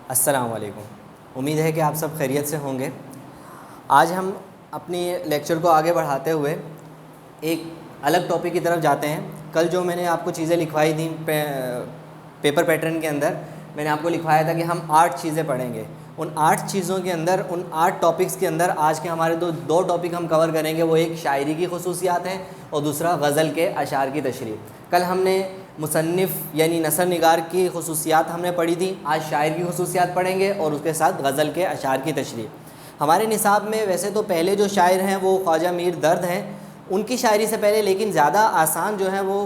السلام علیکم، امید ہے کہ آپ سب خیریت سے ہوں گے۔ آج ہم اپنی لیکچر کو آگے بڑھاتے ہوئے ایک الگ ٹاپک کی طرف جاتے ہیں۔ کل جو میں نے آپ کو چیزیں لکھوائی تھیں پیپر پیٹرن کے اندر، میں نے آپ کو لکھوایا تھا کہ ہم 8 چیزیں پڑھیں گے۔ ان 8 چیزوں کے اندر، ان 8 ٹاپکس کے اندر آج کے ہمارے دو ٹاپک ہم کور کریں گے۔ وہ ایک شاعری کی خصوصیات ہیں اور دوسرا غزل کے اشعار کی تشریح۔ کل ہم نے مصنف یعنی نثر نگار کی خصوصیات ہم نے پڑھی تھی، آج شاعر کی خصوصیات پڑھیں گے اور اس کے ساتھ غزل کے اشعار کی تشریح۔ ہمارے نصاب میں ویسے تو پہلے جو شاعر ہیں وہ خواجہ میر درد ہیں، ان کی شاعری سے پہلے، لیکن زیادہ آسان جو ہے وہ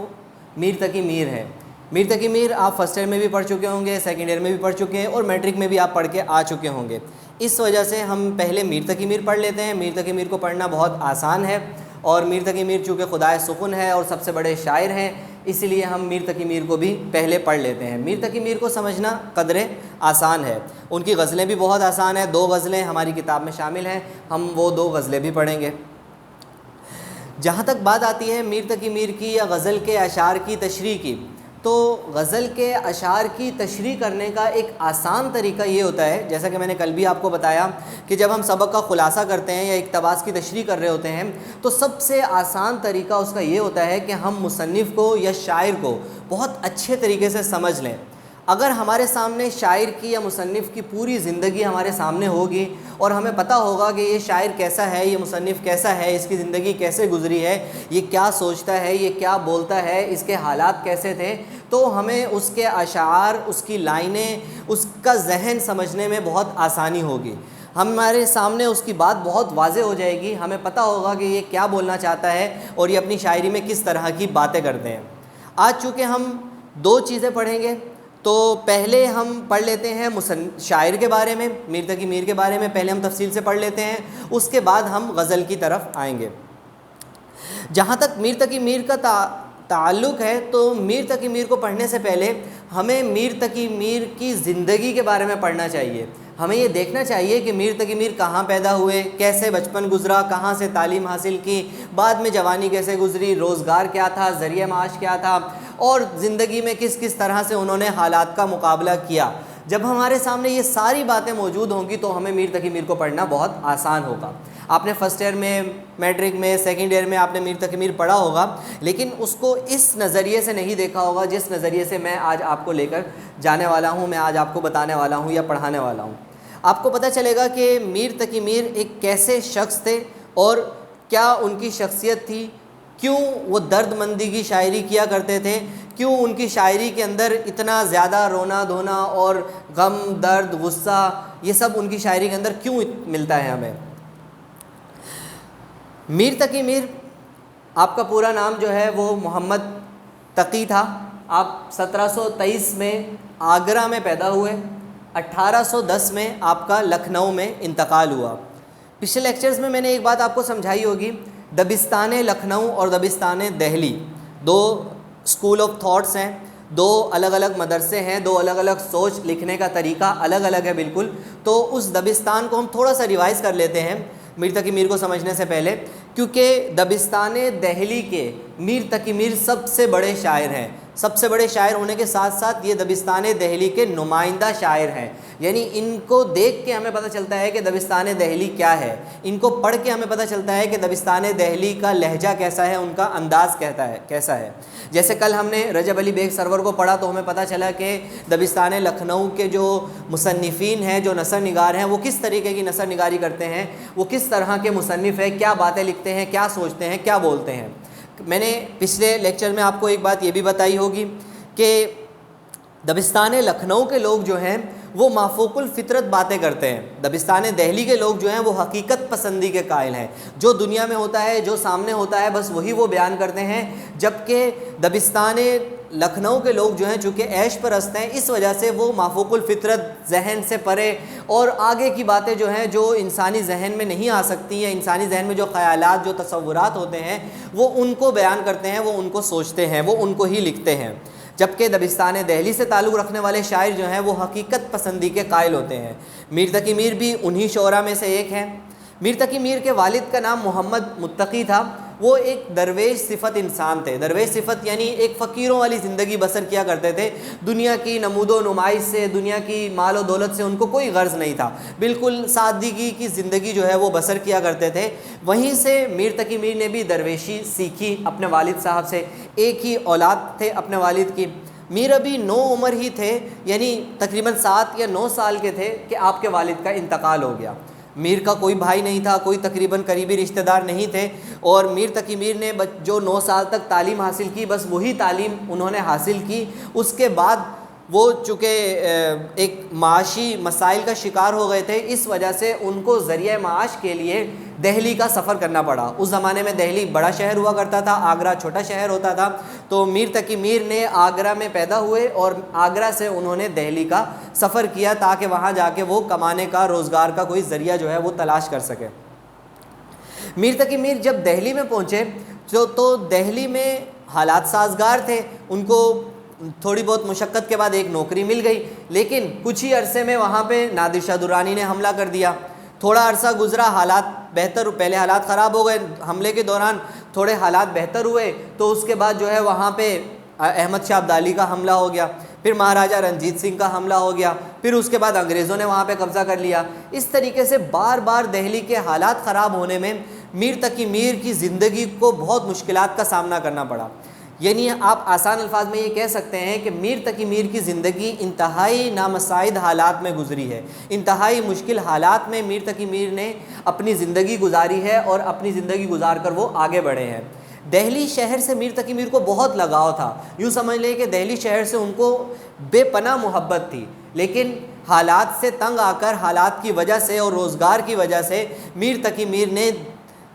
میر تقی میر ہے۔ میر تقی میر آپ فرسٹ ایئر میں بھی پڑھ چکے ہوں گے، سیکنڈ ایئر میں بھی پڑھ چکے ہیں اور میٹرک میں بھی آپ پڑھ کے آ چکے ہوں گے۔ اس وجہ سے ہم پہلے میر تقی میر پڑھ لیتے ہیں۔ میر تقی میر کو پڑھنا بہت آسان ہے، اور میر تقی میر چونکہ خدائے سخن ہے اور سب سے بڑے شاعر ہیں، اس لیے ہم میر تقی میر کو بھی پہلے پڑھ لیتے ہیں۔ میر تقی میر کو سمجھنا قدرے آسان ہے۔ ان کی غزلیں بھی بہت آسان ہیں، 2 غزلیں ہماری کتاب میں شامل ہیں، ہم وہ 2 غزلیں بھی پڑھیں گے۔ جہاں تک بات آتی ہے میر تقی میر کی یا غزل کے اشعار کی تشریح کی، تو غزل کے اشعار کی تشریح کرنے کا ایک آسان طریقہ یہ ہوتا ہے، جیسا کہ میں نے کل بھی آپ کو بتایا کہ جب ہم سبق کا خلاصہ کرتے ہیں یا اقتباس کی تشریح کر رہے ہوتے ہیں تو سب سے آسان طریقہ اس کا یہ ہوتا ہے کہ ہم مصنف کو یا شاعر کو بہت اچھے طریقے سے سمجھ لیں۔ اگر ہمارے سامنے شاعر کی یا مصنف کی پوری زندگی ہمارے سامنے ہوگی اور ہمیں پتہ ہوگا کہ یہ شاعر کیسا ہے، یہ مصنف کیسا ہے، اس کی زندگی کیسے گزری ہے، یہ کیا سوچتا ہے، یہ کیا بولتا ہے، اس کے حالات کیسے تھے، تو ہمیں اس کے اشعار، اس کی لائنیں، اس کا ذہن سمجھنے میں بہت آسانی ہوگی۔ ہمارے سامنے اس کی بات بہت واضح ہو جائے گی، ہمیں پتہ ہوگا کہ یہ کیا بولنا چاہتا ہے اور یہ اپنی شاعری میں کس طرح کی باتیں کرتے ہیں۔ آج چونکہ ہم 2 چیزیں پڑھیں گے، تو پہلے ہم پڑھ لیتے ہیں شاعر کے بارے میں، میر تقی میر کے بارے میں پہلے ہم تفصیل سے پڑھ لیتے ہیں، اس کے بعد ہم غزل کی طرف آئیں گے۔ جہاں تک میر تقی میر کا تعلق ہے تو میر تقی میر کو پڑھنے سے پہلے ہمیں میر تقی میر کی زندگی کے بارے میں پڑھنا چاہیے۔ ہمیں یہ دیکھنا چاہیے کہ میر تقی میر کہاں پیدا ہوئے، کیسے بچپن گزرا، کہاں سے تعلیم حاصل کی، بعد میں جوانی کیسے گزری، روزگار کیا تھا، ذریعہ معاش کیا تھا، اور زندگی میں کس کس طرح سے انہوں نے حالات کا مقابلہ کیا۔ جب ہمارے سامنے یہ ساری باتیں موجود ہوں گی تو ہمیں میر تقی میر کو پڑھنا بہت آسان ہوگا۔ آپ نے فرسٹ ایئر میں، میٹرک میں، سیکنڈ ایئر میں آپ نے میر تقی میر پڑھا ہوگا، لیکن اس کو اس نظریے سے نہیں دیکھا ہوگا جس نظریے سے میں آج آپ کو لے کر جانے والا ہوں، میں آج آپ کو بتانے والا ہوں یا پڑھانے والا ہوں۔ آپ کو پتہ چلے گا کہ میر تقی میر ایک کیسے شخص تھے اور کیا ان کی شخصیت تھی، کیوں وہ درد مندی کی شاعری کیا کرتے تھے، کیوں ان کی شاعری کے اندر اتنا زیادہ رونا دھونا اور غم، درد، غصہ، یہ سب ان کی شاعری کے اندر کیوں ملتا ہے ہمیں۔ میر تقی میر، آپ کا پورا نام جو ہے وہ محمد تقی تھا۔ آپ 1723 میں آگرہ میں پیدا ہوئے، 1810 میں آپ کا لکھنؤ میں انتقال ہوا۔ پچھلے لیکچرز میں نے ایک بات آپ کو سمجھائی ہوگی، دبستان لکھنؤ اور دبستان دہلی 2 اسکول آف تھاٹس ہیں، 2 الگ الگ مدرسے ہیں، 2 الگ الگ سوچ، لکھنے کا طریقہ الگ الگ ہے بالکل۔ تو اس دبستان کو ہم تھوڑا سا ریوائز کر لیتے ہیں میر تقی میر کو سمجھنے سے پہلے، کیونکہ دبستان دہلی کے میر تقی میر سب سے بڑے شاعر ہیں۔ سب سے بڑے شاعر ہونے کے ساتھ ساتھ یہ دبستان دہلی کے نمائندہ شاعر ہیں، یعنی ان کو دیکھ کے ہمیں پتہ چلتا ہے کہ دبستان دہلی کیا ہے، ان کو پڑھ کے ہمیں پتہ چلتا ہے کہ دبستان دہلی کا لہجہ کیسا ہے، ان کا انداز کیسا ہے۔ جیسے کل ہم نے رجب علی بیگ سرور کو پڑھا تو ہمیں پتہ چلا کہ دبستان لکھنؤ کے جو مصنفین ہیں، جو نثر نگار ہیں، وہ کس طریقے کی نثر نگاری کرتے ہیں، وہ کس طرح کے مصنف ہیں، کیا باتیں لکھتے ہیں، کیا سوچتے ہیں، کیا بولتے ہیں۔ میں نے پچھلے لیکچر میں آپ کو ایک بات یہ بھی بتائی ہوگی کہ دبستان لکھنؤ کے لوگ جو ہیں وہ مافوق الفطرت باتیں کرتے ہیں، دبستان دہلی کے لوگ جو ہیں وہ حقیقت پسندی کے قائل ہیں، جو دنیا میں ہوتا ہے، جو سامنے ہوتا ہے، بس وہی وہ بیان کرتے ہیں۔ جبکہ دبستان لکھنؤ کے لوگ جو ہیں چونکہ عیش پرست ہیں، اس وجہ سے وہ مافوق الفطرت، ذہن سے پرے اور آگے کی باتیں جو ہیں جو انسانی ذہن میں نہیں آ سکتی ہیں، انسانی ذہن میں جو خیالات، جو تصورات ہوتے ہیں وہ ان کو بیان کرتے ہیں، وہ ان کو سوچتے ہیں، وہ ان کو ہی لکھتے ہیں۔ جبکہ دبستان دہلی سے تعلق رکھنے والے شاعر جو ہیں وہ حقیقت پسندی کے قائل ہوتے ہیں۔ میر تقی میر بھی انہی شعراء میں سے ایک ہیں۔ میر تقی میر کے والد کا نام محمد متقی تھا وہ ایک درویش صفت انسان تھے. درویش صفت یعنی ایک فقیروں والی زندگی بسر کیا کرتے تھے. دنیا کی نمود و نمائش سے, دنیا کی مال و دولت سے ان کو کوئی غرض نہیں تھا, بالکل سادگی کی زندگی جو ہے وہ بسر کیا کرتے تھے. وہیں سے میر تقی میر نے بھی درویشی سیکھی اپنے والد صاحب سے. ایک ہی اولاد تھے اپنے والد کی. میر ابھی 9 عمر ہی تھے, یعنی تقریباً 7 یا 9 سال کے تھے کہ آپ کے والد کا انتقال ہو گیا. میر کا کوئی بھائی نہیں تھا, کوئی تقریباً قریبی رشتہ دار نہیں تھے, اور میر تقی میر نے جو 9 سال تک تعلیم حاصل کی بس وہی تعلیم انہوں نے حاصل کی. اس کے بعد وہ چونکہ ایک معاشی مسائل کا شکار ہو گئے تھے, اس وجہ سے ان کو ذریعہ معاش کے لیے دہلی کا سفر کرنا پڑا. اس زمانے میں دہلی بڑا شہر ہوا کرتا تھا, آگرہ چھوٹا شہر ہوتا تھا. تو میر تقی میر نے آگرہ میں پیدا ہوئے اور آگرہ سے انہوں نے دہلی کا سفر کیا تاکہ وہاں جا کے وہ کمانے کا, روزگار کا کوئی ذریعہ جو ہے وہ تلاش کر سکے. میر تقی میر جب دہلی میں پہنچے تو دہلی میں حالات سازگار تھے. ان کو تھوڑی بہت مشقت کے بعد ایک نوکری مل گئی, لیکن کچھ ہی عرصے میں وہاں پہ نادر شاہ درانی نے حملہ کر دیا. تھوڑا عرصہ گزرا, حالات بہتر, پہلے حالات خراب ہو گئے, حملے کے دوران تھوڑے حالات بہتر ہوئے, تو اس کے بعد جو ہے وہاں پہ احمد شاہ ابدالی کا حملہ ہو گیا, پھر مہاراجہ رنجیت سنگھ کا حملہ ہو گیا, پھر اس کے بعد انگریزوں نے وہاں پہ قبضہ کر لیا. اس طریقے سے بار بار دہلی کے حالات خراب ہونے میں میر تقی میر کی زندگی کو بہت مشکلات کا سامنا کرنا پڑا. یعنی آپ آسان الفاظ میں یہ کہہ سکتے ہیں کہ میر تقی میر کی زندگی انتہائی نامساعد حالات میں گزری ہے. انتہائی مشکل حالات میں میر تقی میر نے اپنی زندگی گزاری ہے, اور اپنی زندگی گزار کر وہ آگے بڑھے ہیں. دہلی شہر سے میر تقی میر کو بہت لگاؤ تھا. یوں سمجھ لیں کہ دہلی شہر سے ان کو بے پناہ محبت تھی, لیکن حالات سے تنگ آ کر, حالات کی وجہ سے اور روزگار کی وجہ سے میر تقی میر نے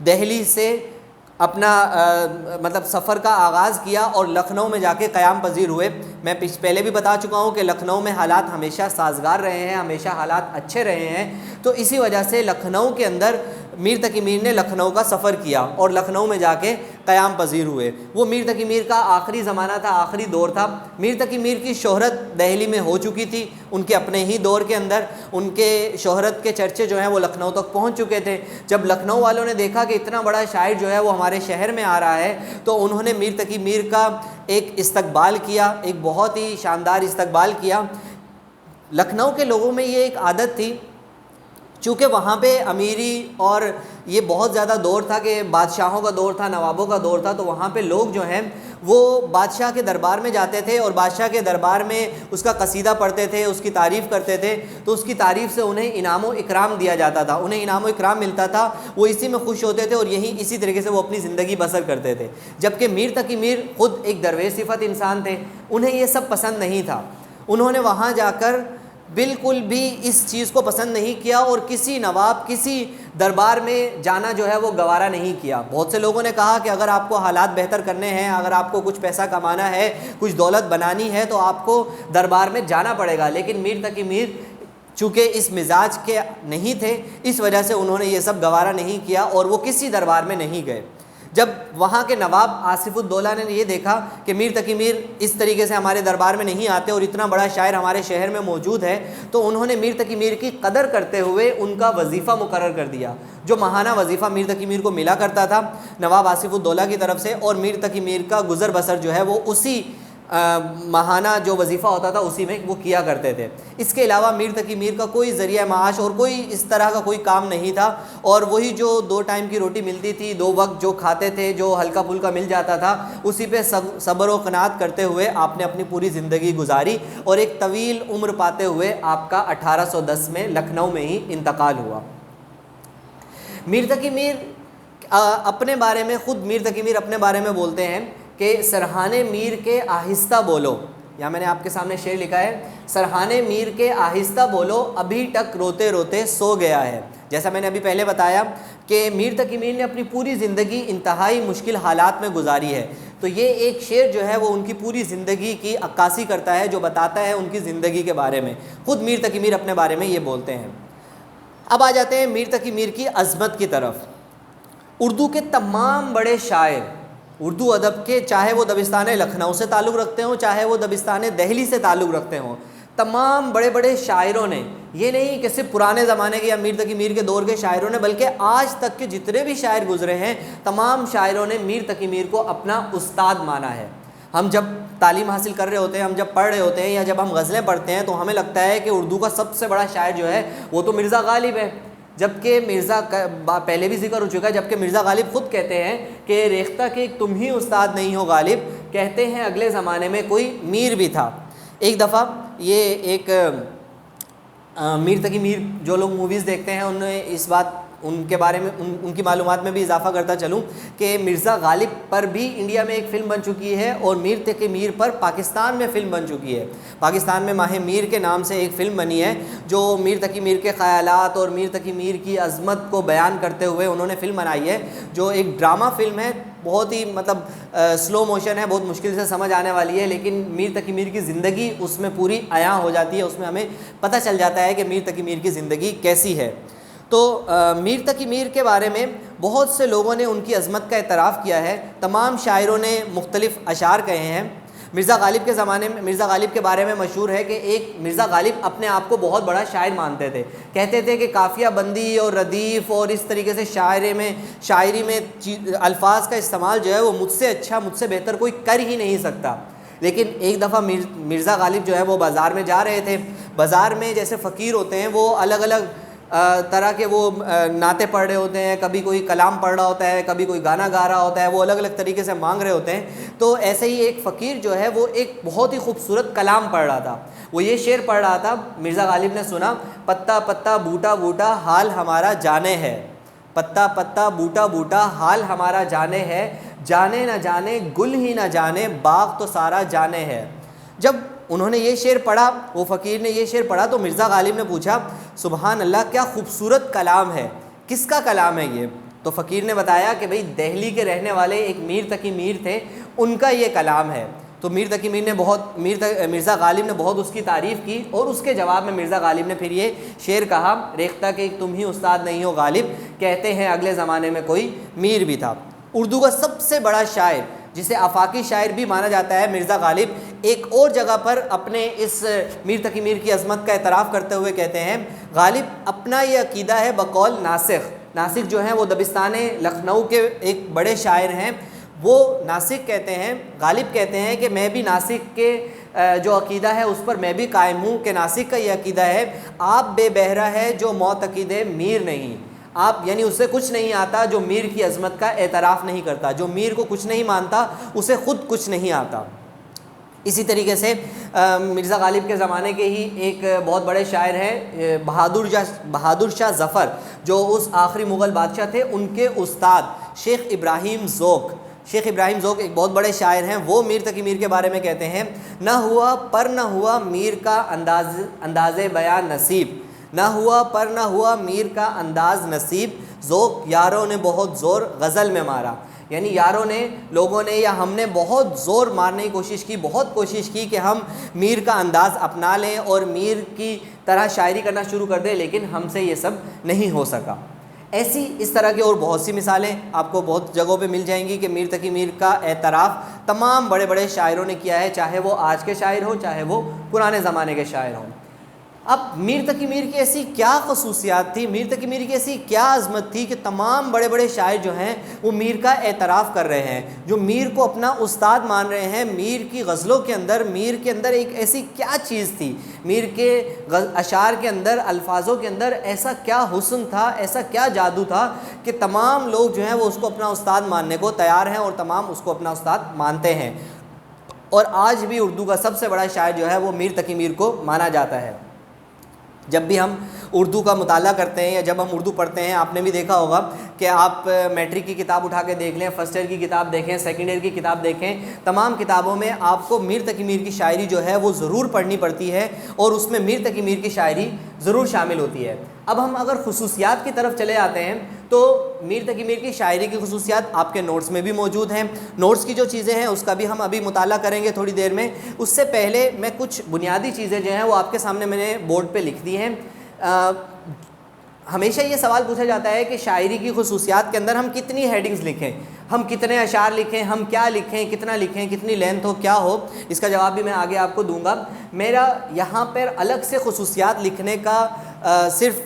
دہلی سے اپنا مطلب سفر کا آغاز کیا اور لکھنؤ میں جا کے قیام پذیر ہوئے. میں پہلے بھی بتا چکا ہوں کہ لکھنؤ میں حالات ہمیشہ سازگار رہے ہیں, ہمیشہ حالات اچھے رہے ہیں. تو اسی وجہ سے لکھنؤ کے اندر میر تقی میر نے لکھنؤ کا سفر کیا اور لکھنؤ میں جا کے قیام پذیر ہوئے. وہ میر تقی میر کا آخری زمانہ تھا, آخری دور تھا. میر تقی میر کی شہرت دہلی میں ہو چکی تھی, ان کے اپنے ہی دور کے اندر ان کے شہرت کے چرچے جو ہیں وہ لکھنؤ تک پہنچ چکے تھے. جب لکھنؤ والوں نے دیکھا کہ اتنا بڑا شاعر جو ہے وہ ہمارے شہر میں آ رہا ہے, تو انہوں نے میر تقی میر کا ایک استقبال کیا, ایک بہت ہی شاندار استقبال کیا. لکھنؤ کے لوگوں میں یہ ایک عادت تھی, چونکہ وہاں پہ امیری اور یہ بہت زیادہ دور تھا کہ بادشاہوں کا دور تھا, نوابوں کا دور تھا, تو وہاں پہ لوگ جو ہیں وہ بادشاہ کے دربار میں جاتے تھے اور بادشاہ کے دربار میں اس کا قصیدہ پڑھتے تھے, اس کی تعریف کرتے تھے. تو اس کی تعریف سے انہیں انعام و اکرام دیا جاتا تھا, انہیں انعام و اکرام ملتا تھا, وہ اسی میں خوش ہوتے تھے اور اسی طریقے سے وہ اپنی زندگی بسر کرتے تھے. جبکہ میر تقی میر خود ایک درویش صفت انسان تھے, انہیں یہ سب پسند نہیں تھا. انہوں نے وہاں جا کر بالکل بھی اس چیز کو پسند نہیں کیا اور کسی نواب, کسی دربار میں جانا جو ہے وہ گوارا نہیں کیا. بہت سے لوگوں نے کہا کہ اگر آپ کو حالات بہتر کرنے ہیں, اگر آپ کو کچھ پیسہ کمانا ہے, کچھ دولت بنانی ہے, تو آپ کو دربار میں جانا پڑے گا. لیکن میر تقی میر چونکہ اس مزاج کے نہیں تھے, اس وجہ سے انہوں نے یہ سب گوارا نہیں کیا اور وہ کسی دربار میں نہیں گئے. جب وہاں کے نواب آصف الدولہ نے یہ دیکھا کہ میر تقی میر اس طریقے سے ہمارے دربار میں نہیں آتے اور اتنا بڑا شاعر ہمارے شہر میں موجود ہے, تو انہوں نے میر تقی میر کی قدر کرتے ہوئے ان کا وظیفہ مقرر کر دیا. جو ماہانہ وظیفہ میر تقی میر کو ملا کرتا تھا نواب آصف الدولہ کی طرف سے, اور میر تقی میر کا گزر بسر جو ہے وہ اسی ماہانہ جو وظیفہ ہوتا تھا اسی میں وہ کیا کرتے تھے. اس کے علاوہ میر تقی میر کا کوئی ذریعہ معاش اور کوئی اس طرح کا کوئی کام نہیں تھا, اور وہی جو 2 ٹائم کی روٹی ملتی تھی, 2 وقت جو کھاتے تھے, جو ہلکا پھلکا مل جاتا تھا, اسی پہ صبر و قناعت کرتے ہوئے آپ نے اپنی پوری زندگی گزاری اور ایک طویل عمر پاتے ہوئے آپ کا 1810 میں لکھنؤ میں ہی انتقال ہوا. میر تقی میر اپنے بارے میں, خود میر تقی میر اپنے بارے میں بولتے ہیں کہ سرہانے میر کے آہستہ بولو, یا میں نے آپ کے سامنے شعر لکھا ہے, سرہانے میر کے آہستہ بولو ابھی تک روتے روتے سو گیا ہے. جیسا میں نے ابھی پہلے بتایا کہ میر تقی میر نے اپنی پوری زندگی انتہائی مشکل حالات میں گزاری ہے, تو یہ ایک شعر جو ہے وہ ان کی پوری زندگی کی عکاسی کرتا ہے, جو بتاتا ہے ان کی زندگی کے بارے میں. خود میر تقی میر اپنے بارے میں یہ بولتے ہیں. اب آ جاتے ہیں میر تقی میر کی عظمت کی طرف. اردو کے تمام بڑے شاعر, اردو ادب کے, چاہے وہ دبستان لکھنؤ سے تعلق رکھتے ہوں, چاہے وہ دبستان دہلی سے تعلق رکھتے ہوں, تمام بڑے بڑے شاعروں نے، یہ نہیں کہ صرف پرانے زمانے کے یا میر تقی میر کے دور کے شاعروں نے، بلکہ آج تک کے جتنے بھی شاعر گزرے ہیں تمام شاعروں نے میر تقی میر کو اپنا استاد مانا ہے۔ ہم جب تعلیم حاصل کر رہے ہوتے ہیں، ہم جب پڑھ رہے ہوتے ہیں یا جب ہم غزلیں پڑھتے ہیں تو ہمیں لگتا ہے کہ اردو کا سب سے بڑا شاعر جو ہے وہ تو مرزا غالب ہے، جبکہ مرزا پہلے بھی ذکر ہو چکا ہے، جبکہ مرزا غالب خود کہتے ہیں کہ ریختہ کے تم ہی استاد نہیں ہو غالب، کہتے ہیں اگلے زمانے میں کوئی میر بھی تھا۔ ایک دفعہ یہ ایک میر تقی میر جو لوگ موویز دیکھتے ہیں انہیں اس بات ان کے بارے میں ان کی معلومات میں بھی اضافہ کرتا چلوں کہ مرزا غالب پر بھی انڈیا میں ایک فلم بن چکی ہے اور میر تقی میر پر پاکستان میں فلم بن چکی ہے۔ پاکستان میں ماہ میر کے نام سے ایک فلم بنی ہے جو میر تقی میر کے خیالات اور میر تقی میر کی عظمت کو بیان کرتے ہوئے انہوں نے فلم بنائی ہے، جو ایک ڈرامہ فلم ہے، بہت ہی سلو موشن ہے، بہت مشکل سے سمجھ آنے والی ہے، لیکن میر تقی میر کی زندگی اس میں پوری عیاں ہو جاتی ہے، اس میں ہمیں پتہ چل جاتا ہے کہ میر تقی میر کی زندگی کیسی ہے۔ تو میر تقی میر کے بارے میں بہت سے لوگوں نے ان کی عظمت کا اعتراف کیا ہے، تمام شاعروں نے مختلف اشعار کہے ہیں۔ مرزا غالب کے زمانے میں مرزا غالب کے بارے میں مشہور ہے کہ ایک مرزا غالب اپنے آپ کو بہت بڑا شاعر مانتے تھے، کہتے تھے کہ قافیہ بندی اور ردیف اور اس طریقے سے شاعری میں الفاظ کا استعمال جو ہے وہ مجھ سے اچھا، مجھ سے بہتر کوئی کر ہی نہیں سکتا۔ لیکن ایک دفعہ مرزا غالب جو ہے وہ بازار میں جا رہے تھے، بازار میں جیسے فقیر ہوتے ہیں وہ الگ الگ طرح کے وہ نعتیں پڑھ رہے ہوتے ہیں، کبھی کوئی کلام پڑھ رہا ہوتا ہے، کبھی کوئی گانا گا رہا ہوتا ہے، وہ الگ الگ طریقے سے مانگ رہے ہوتے ہیں۔ تو ایسے ہی ایک فقیر جو ہے وہ ایک بہت ہی خوبصورت کلام پڑھ رہا تھا، وہ یہ شعر پڑھ رہا تھا، مرزا غالب نے سنا، پتا پتا بوٹا بوٹا حال ہمارا جانے ہے، پتا پتا بوٹا بوٹا حال ہمارا جانے ہے، جانے نہ جانے گل ہی نہ جانے باغ تو سارا جانے ہے۔ جب انہوں نے یہ شعر پڑھا، وہ فقیر نے یہ شعر پڑھا تو مرزا غالب نے پوچھا سبحان اللہ کیا خوبصورت کلام ہے، کس کا کلام ہے یہ؟ تو فقیر نے بتایا کہ بھئی دہلی کے رہنے والے ایک میر تقی میر تھے، ان کا یہ کلام ہے۔ تو میر تقی میر نے مرزا غالب نے بہت اس کی تعریف کی، اور اس کے جواب میں مرزا غالب نے پھر یہ شعر کہا، ریختہ کے تم ہی استاد نہیں ہو غالب، کہتے ہیں اگلے زمانے میں کوئی میر بھی تھا۔ اردو کا سب سے بڑا شاعر جسے آفاقی شاعر بھی مانا جاتا ہے مرزا غالب، ایک اور جگہ پر اپنے اس میر تقی میر کی عظمت کا اعتراف کرتے ہوئے کہتے ہیں، غالب اپنا یہ عقیدہ ہے بقول ناسخ۔ ناسخ جو ہیں وہ دبستان لکھنؤ کے ایک بڑے شاعر ہیں، وہ ناسخ کہتے ہیں، غالب کہتے ہیں کہ میں بھی ناسخ کے جو عقیدہ ہے اس پر میں بھی قائم ہوں کہ ناسخ کا یہ عقیدہ ہے، آپ بے بہرہ ہے جو معتقد میر نہیں، آپ یعنی اسے کچھ نہیں آتا جو میر کی عظمت کا اعتراف نہیں کرتا، جو میر کو کچھ نہیں مانتا اسے خود کچھ نہیں آتا۔ اسی طریقے سے مرزا غالب کے زمانے کے ہی ایک بہت بڑے شاعر ہیں بہادر شاہ ظفر، جو اس آخری مغل بادشاہ تھے، ان کے استاد شیخ ابراہیم ذوق ایک بہت بڑے شاعر ہیں، وہ میر تقی میر کے بارے میں کہتے ہیں، نہ ہوا پر نہ ہوا میر کا انداز بیان نصیب، نہ ہوا پر نہ ہوا میر کا انداز نصیب، ذوق یاروں نے بہت زور غزل میں مارا۔ یعنی یاروں نے، لوگوں نے یا ہم نے بہت زور مارنے کی کوشش کی، بہت کوشش کی کہ ہم میر کا انداز اپنا لیں اور میر کی طرح شاعری کرنا شروع کر دیں، لیکن ہم سے یہ سب نہیں ہو سکا۔ ایسی اس طرح کی اور بہت سی مثالیں آپ کو بہت جگہوں پہ مل جائیں گی کہ میر تقی میر کا اعتراف تمام بڑے بڑے شاعروں نے کیا ہے، چاہے وہ آج کے شاعر ہوں چاہے وہ پرانے زمانے کے شاعر ہوں۔ اب میر تقی میر کی ایسی کیا خصوصیات تھی، میر تقی میر کی ایسی کیا عظمت تھی کہ تمام بڑے بڑے شاعر جو ہیں وہ میر کا اعتراف کر رہے ہیں، جو میر کو اپنا استاد مان رہے ہیں؟ میر کی غزلوں کے اندر، میر کے اندر ایک ایسی کیا چیز تھی، میر کے اشعار کے اندر، الفاظوں کے اندر ایسا کیا حسن تھا، ایسا کیا جادو تھا کہ تمام لوگ جو ہیں وہ اس کو اپنا استاد ماننے کو تیار ہیں اور تمام اس کو اپنا استاد مانتے ہیں۔ اور آج بھی اردو کا سب سے بڑا شاعر جو ہے وہ میر تقی میر کو مانا جاتا ہے۔ جب بھی ہم اردو کا مطالعہ کرتے ہیں یا جب ہم اردو پڑھتے ہیں، آپ نے بھی دیکھا ہوگا کہ آپ میٹرک کی کتاب اٹھا کے دیکھ لیں، فرسٹ ایئر کی کتاب دیکھیں، سیکنڈ ایئر کی کتاب دیکھیں، تمام کتابوں میں آپ کو میر تقی میر کی شاعری جو ہے وہ ضرور پڑھنی پڑتی ہے اور اس میں میر تقی میر کی شاعری ضرور شامل ہوتی ہے۔ اب ہم اگر خصوصیات کی طرف چلے آتے ہیں تو میر تقی میر کی شاعری کی خصوصیات آپ کے نوٹس میں بھی موجود ہیں۔ نوٹس کی جو چیزیں ہیں اس کا بھی ہم ابھی مطالعہ کریں گے تھوڑی دیر میں۔ اس سے پہلے میں کچھ بنیادی چیزیں جو ہیں وہ آپ کے سامنے میں نے بورڈ پہ لکھ دی ہیں۔ ہمیشہ یہ سوال پوچھا جاتا ہے کہ شاعری کی خصوصیات کے اندر ہم کتنی ہیڈنگز لکھیں، ہم کتنے اشعار لکھیں، ہم کیا لکھیں، کتنا لکھیں، کتنی لینتھ ہو، کیا ہو. اس کا جواب بھی میں آگے آپ کو دوں گا. میرا یہاں پر الگ سے خصوصیات لکھنے کا صرف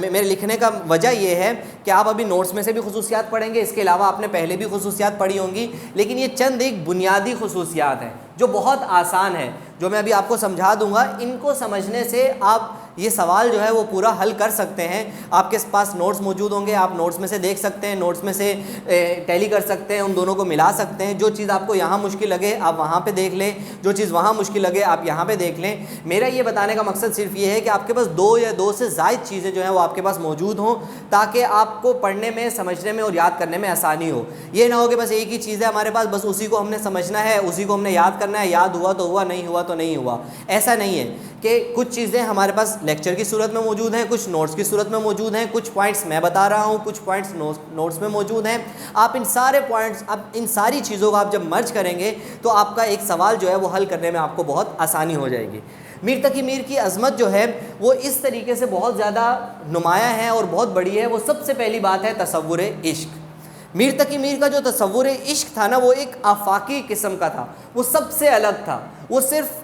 میرے لکھنے کا وجہ یہ ہے کہ آپ ابھی نوٹس میں سے بھی خصوصیات پڑھیں گے، اس کے علاوہ آپ نے پہلے بھی خصوصیات پڑھی ہوں گی، لیکن یہ چند ایک بنیادی خصوصیات ہیں جو بہت آسان ہیں، جو میں ابھی آپ کو سمجھا دوں گا. ان کو سمجھنے سے آپ یہ سوال جو ہے وہ پورا حل کر سکتے ہیں. آپ کے پاس نوٹس موجود ہوں گے، آپ نوٹس میں سے دیکھ سکتے ہیں، نوٹس میں سے ٹیلی کر سکتے ہیں، ان دونوں کو ملا سکتے ہیں. جو چیز آپ کو یہاں مشکل لگے آپ وہاں پہ دیکھ لیں، جو چیز وہاں مشکل لگے آپ یہاں پہ دیکھ لیں. میرا یہ بتانے کا مقصد صرف یہ ہے کہ آپ کے پاس دو یا دو سے زائد چیزیں جو ہیں وہ آپ کے پاس موجود ہوں، تاکہ آپ کو پڑھنے میں، سمجھنے میں اور یاد کرنے میں آسانی ہو. یہ نہ ہو کہ بس ایک ہی چیز ہے ہمارے پاس، بس اسی کو ہم نے سمجھنا ہے، اسی کو ہم نے یاد کرنا ہے، یاد ہوا تو ہوا، نہیں ہوا تو نہیں ہوا. ایسا نہیں ہے کہ کچھ چیزیں ہمارے پاس لیکچر کی صورت میں موجود ہیں، کچھ نوٹس کی صورت میں موجود ہیں، کچھ پوائنٹس میں بتا رہا ہوں، کچھ پوائنٹس نوٹس میں موجود ہیں. آپ ان سارے پوائنٹس، اب ان ساری چیزوں کو آپ جب مرج کریں گے تو آپ کا ایک سوال جو ہے وہ حل کرنے میں آپ کو بہت آسانی ہو جائے گی. میر تقی میر کی عظمت جو ہے وہ اس طریقے سے بہت زیادہ نمایاں ہے اور بہت بڑی ہے. وہ سب سے پہلی بات ہے تصور عشق. میر تقی میر کا جو تصور عشق تھا نا، وہ ایک آفاقی قسم کا تھا، وہ سب سے الگ تھا. وہ صرف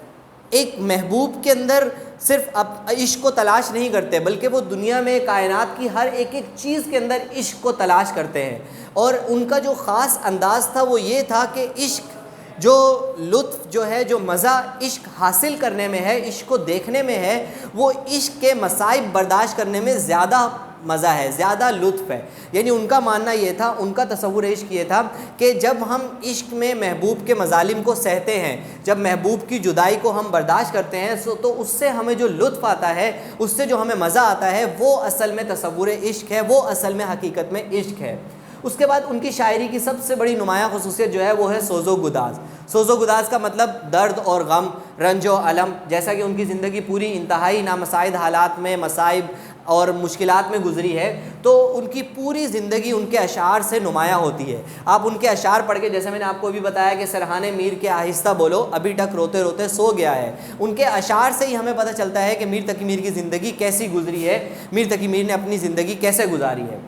ایک محبوب کے اندر صرف عشق کو تلاش نہیں کرتے، بلکہ وہ دنیا میں کائنات کی ہر ایک ایک چیز کے اندر عشق کو تلاش کرتے ہیں. اور ان کا جو خاص انداز تھا وہ یہ تھا کہ عشق جو لطف جو ہے، جو مزہ عشق حاصل کرنے میں ہے، عشق کو دیکھنے میں ہے، وہ عشق کے مصائب برداشت کرنے میں زیادہ مزہ ہے، زیادہ لطف ہے. یعنی ان کا ماننا یہ تھا، ان کا تصور عشق یہ تھا کہ جب ہم عشق میں محبوب کے مظالم کو سہتے ہیں، جب محبوب کی جدائی کو ہم برداشت کرتے ہیں، تو اس سے ہمیں جو لطف آتا ہے، اس سے جو ہمیں مزہ آتا ہے، وہ اصل میں تصور عشق ہے، وہ اصل میں حقیقت میں عشق ہے. اس کے بعد ان کی شاعری کی سب سے بڑی نمایاں خصوصیت جو ہے وہ ہے سوز و گداز. سوز و گداز کا مطلب درد اور غم، رنج و الم. جیسا کہ ان کی زندگی پوری انتہائی نامساعد حالات میں، مصائب اور مشکلات میں گزری ہے، تو ان کی پوری زندگی ان کے اشعار سے نمایاں ہوتی ہے. آپ ان کے اشعار پڑھ کے، جیسے میں نے آپ کو بھی بتایا کہ سرحان میر کے آہستہ بولو ابھی تک روتے روتے سو گیا ہے، ان کے اشعار سے ہی ہمیں پتہ چلتا ہے کہ میر تقی میر کی زندگی کیسی گزری ہے، میر تقی میر نے اپنی زندگی کیسے گزاری ہے.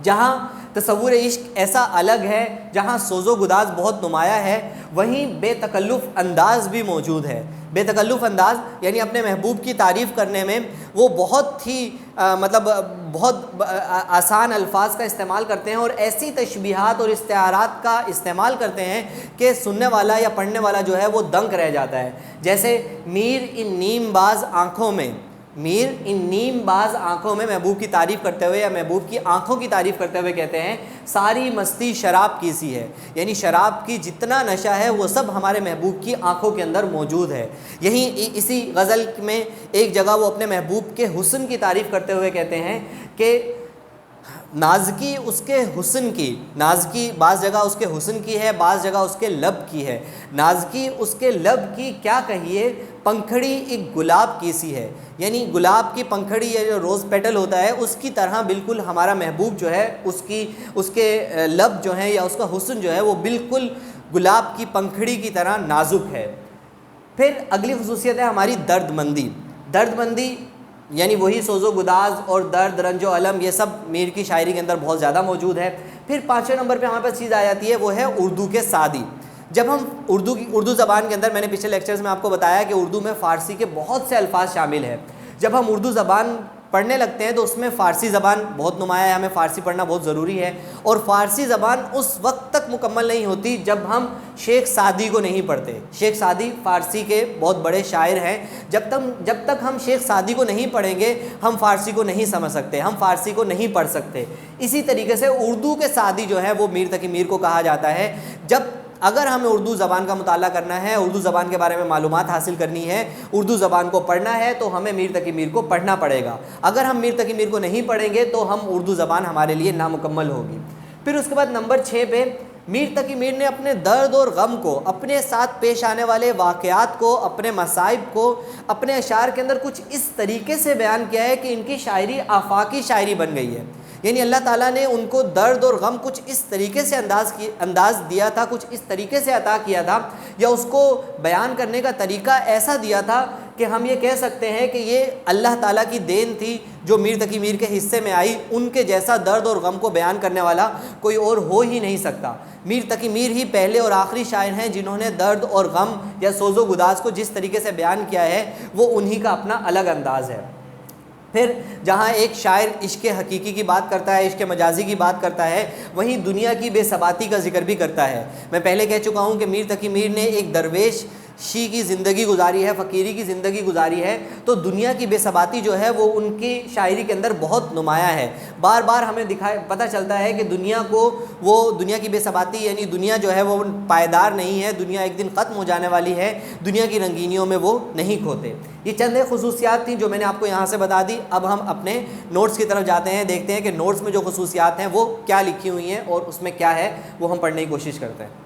جہاں تصور عشق ایسا الگ ہے، جہاں سوز و گداز بہت نمایاں ہے، وہیں بے تکلف انداز بھی موجود ہے. بے تکلف انداز یعنی اپنے محبوب کی تعریف کرنے میں وہ بہت ہی بہت آسان الفاظ کا استعمال کرتے ہیں، اور ایسی تشبیہات اور استعارات کا استعمال کرتے ہیں کہ سننے والا یا پڑھنے والا جو ہے وہ دنگ رہ جاتا ہے. جیسے میر ان نیم باز آنکھوں میں، میر ان نیم باز آنکھوں میں محبوب کی تعریف کرتے ہوئے یا محبوب کی آنکھوں کی تعریف کرتے ہوئے کہتے ہیں ساری مستی شراب کی سی ہے. یعنی شراب کی جتنا نشہ ہے وہ سب ہمارے محبوب کی آنکھوں کے اندر موجود ہے. یہیں اسی غزل میں ایک جگہ وہ اپنے محبوب کے حسن کی تعریف کرتے ہوئے کہتے ہیں کہ نازکی اس کے حسن کی، نازکی بعض جگہ اس کے حسن کی ہے، بعض جگہ اس کے لب کی ہے. نازکی اس کے لب کی کیا کہیے، پنکھڑی ایک گلاب کی سی ہے. یعنی گلاب کی پنکھڑی یا جو روز پیٹل ہوتا ہے اس کی طرح بالکل ہمارا محبوب جو ہے، اس کے لب جو ہیں یا اس کا حسن جو ہے وہ بالکل گلاب کی پنکھڑی کی طرح نازک ہے. پھر اگلی خصوصیت ہے ہماری درد مندی. درد مندی یعنی وہی سوز و گداز اور درد، رنج و الم، یہ سب میر کی شاعری کے اندر بہت زیادہ موجود ہے. پھر پانچویں نمبر پہ ہمارے پاس چیز آ جاتی ہے، وہ ہے اردو کے سعدی. جب ہم اردو زبان کے اندر، میں نے پچھلے لیکچرز میں آپ کو بتایا کہ اردو میں فارسی کے بہت سے الفاظ شامل ہیں. جب ہم اردو زبان پڑھنے لگتے ہیں تو اس میں فارسی زبان بہت نمایاں ہے، ہمیں فارسی پڑھنا بہت ضروری ہے. اور فارسی زبان اس وقت تک مکمل نہیں ہوتی جب ہم شیخ سعدی کو نہیں پڑھتے. شیخ سعدی فارسی کے بہت بڑے شاعر ہیں. جب تک ہم شیخ سعدی کو نہیں پڑھیں گے ہم فارسی کو نہیں سمجھ سکتے، ہم فارسی کو نہیں پڑھ سکتے. اسی طریقے سے اردو کے سعدی جو ہے وہ میر تقی میر کو کہا جاتا ہے. اگر ہمیں اردو زبان کا مطالعہ کرنا ہے، اردو زبان کے بارے میں معلومات حاصل کرنی ہے، اردو زبان کو پڑھنا ہے، تو ہمیں میر تقی میر کو پڑھنا پڑے گا. اگر ہم میر تقی میر کو نہیں پڑھیں گے تو ہم اردو زبان ہمارے لیے نامکمل ہوگی. پھر اس کے بعد نمبر 6 پہ میر تقی میر نے اپنے درد اور غم کو، اپنے ساتھ پیش آنے والے واقعات کو، اپنے مصائب کو اپنے اشعار کے اندر کچھ اس طریقے سے بیان کیا ہے کہ ان کی شاعری آفاقی شاعری بن گئی ہے. یعنی اللہ تعالیٰ نے ان کو درد اور غم کچھ اس طریقے سے انداز دیا تھا، کچھ اس طریقے سے عطا کیا تھا، یا اس کو بیان کرنے کا طریقہ ایسا دیا تھا کہ ہم یہ کہہ سکتے ہیں کہ یہ اللہ تعالیٰ کی دین تھی جو میر تقی میر کے حصے میں آئی. ان کے جیسا درد اور غم کو بیان کرنے والا کوئی اور ہو ہی نہیں سکتا. میر تقی میر ہی پہلے اور آخری شاعر ہیں جنہوں نے درد اور غم یا سوز و گداز کو جس طریقے سے بیان کیا ہے وہ انہی کا اپنا الگ انداز ہے. پھر جہاں ایک شاعر عشق حقیقی کی بات کرتا ہے، عشق مجازی کی بات کرتا ہے، وہیں دنیا کی بے ثباتی کا ذکر بھی کرتا ہے. میں پہلے کہہ چکا ہوں کہ میر تقی میر نے ایک درویش شی کی زندگی گزاری ہے، فقیری کی زندگی گزاری ہے، تو دنیا کی بے ثباتی جو ہے وہ ان کی شاعری کے اندر بہت نمایاں ہے. بار بار ہمیں پتہ چلتا ہے کہ دنیا کو وہ دنیا کی بے ثباتی یعنی دنیا جو ہے وہ پائیدار نہیں ہے، دنیا ایک دن ختم ہو جانے والی ہے، دنیا کی رنگینیوں میں وہ نہیں کھوتے. یہ چند ایک خصوصیات تھیں جو میں نے آپ کو یہاں سے بتا دی. اب ہم اپنے نوٹس کی طرف جاتے ہیں، دیکھتے ہیں کہ نوٹس میں جو خصوصیات ہیں وہ کیا لکھی ہوئی ہیں اور اس میں کیا ہے وہ ہم پڑھنے کی کوشش کرتے ہیں.